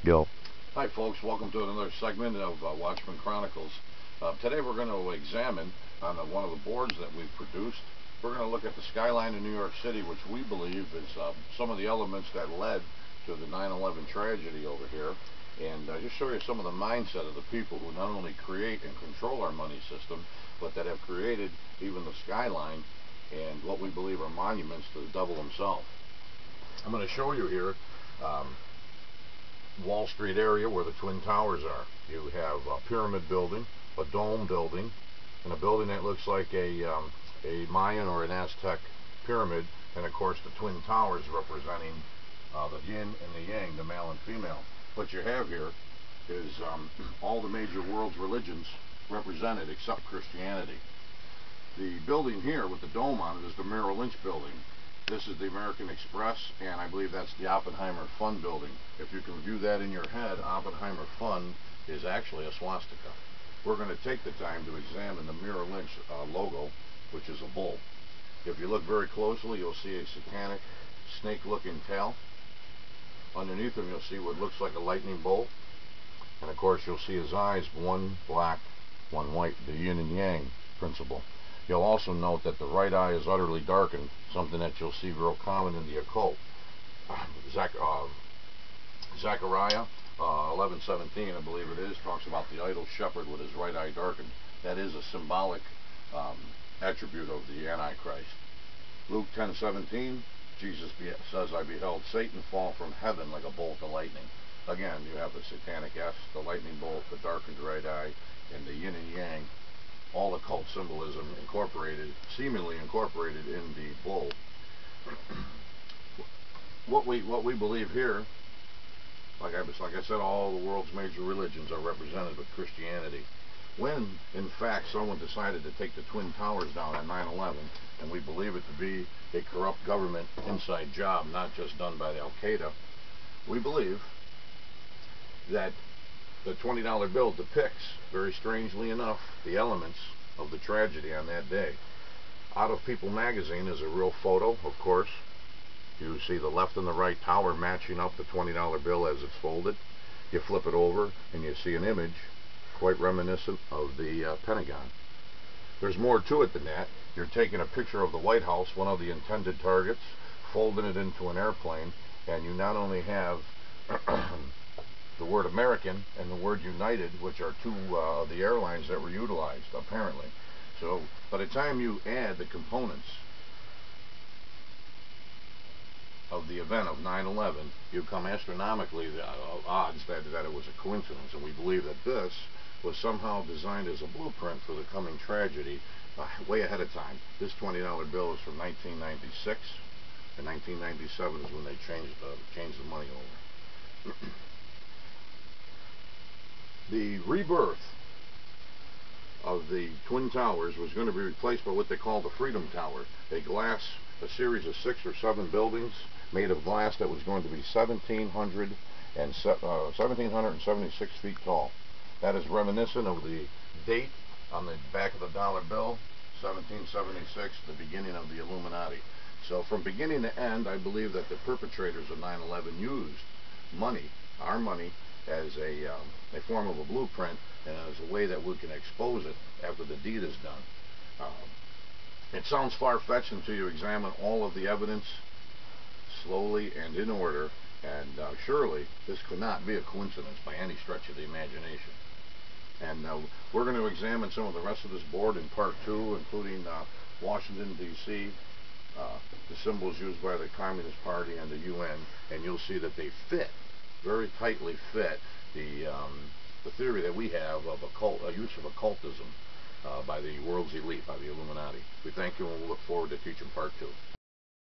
Yo. Hi folks, welcome to another segment of Watchman Chronicles. Today we're going to examine on one of the boards that we've produced. We're going to look at the skyline in New York City, which we believe is some of the elements that led to the 9/11 tragedy over here, and just show you some of the mindset of the people who not only create and control our money system, but that have created even the skyline and what we believe are monuments to the devil himself. I'm going to show you here Wall Street area where the Twin Towers are. You have a pyramid building, a dome building, and a building that looks like a Mayan or an Aztec pyramid, and of course the Twin Towers representing the yin and the yang, the male and female. What you have here is all the major world's religions represented except Christianity. The building here with the dome on it is the Merrill Lynch building. This is the American Express, and I believe that's the Oppenheimer Fund building. If you can view that in your head, Oppenheimer Fund is actually a swastika. We're going to take the time to examine the Merrill Lynch logo, which is a bull. If you look very closely, you'll see a satanic snake-looking tail. Underneath him, you'll see what looks like a lightning bolt. And of course, you'll see his eyes, one black, one white, the yin and yang principle. You'll also note that the right eye is utterly darkened, something that you'll see real common in the occult. Zechariah 11:17, I believe it is, talks about the idle shepherd with his right eye darkened. That is a symbolic attribute of the Antichrist. Luke 10:17, Jesus says, I beheld Satan fall from heaven like a bolt of lightning. Again, you have the satanic S, the lightning bolt, the darkened right eye, and the yin and yang. All occult symbolism incorporated, seemingly incorporated in the bull. What we believe here, like I said, all the world's major religions are represented with Christianity. When, in fact, someone decided to take the Twin Towers down on 9/11, and we believe it to be a corrupt government inside job, not just done by Al-Qaeda, we believe that the $20 bill depicts, very strangely enough, the elements of the tragedy on that day. Out of People magazine is a real photo, of course. You see the left and the right tower matching up the $20 bill as it's folded. You flip it over and you see an image quite reminiscent of the Pentagon. There's more to it than that. You're taking a picture of the White House, one of the intended targets, folding it into an airplane, and you not only have the word American and the word United, which are two of the airlines that were utilized, apparently. So by the time you add the components of the event of 9/11, you come astronomically the odds that it was a coincidence, and we believe that this was somehow designed as a blueprint for the coming tragedy way ahead of time. This $20 bill is from 1996, and 1997 is when they changed the money over. The rebirth of the Twin Towers was going to be replaced by what they call the Freedom Tower, a series of 6 or 7 buildings made of glass that was going to be 1,776 feet tall. That is reminiscent of the date on the back of the dollar bill, 1776, the beginning of the Illuminati. So from beginning to end, I believe that the perpetrators of 9/11 used money, our money, as a form of a blueprint and as a way that we can expose it after the deed is done. It sounds far-fetched until you examine all of the evidence slowly and in order, and surely this could not be a coincidence by any stretch of the imagination. And we're going to examine some of the rest of this board in part 2, including Washington, D.C., the symbols used by the Communist Party and the UN, and you'll see that they fit, very tightly fit, the theory that we have of use of occultism by the world's elite, by the Illuminati. We thank you, and we'll look forward to teaching part 2.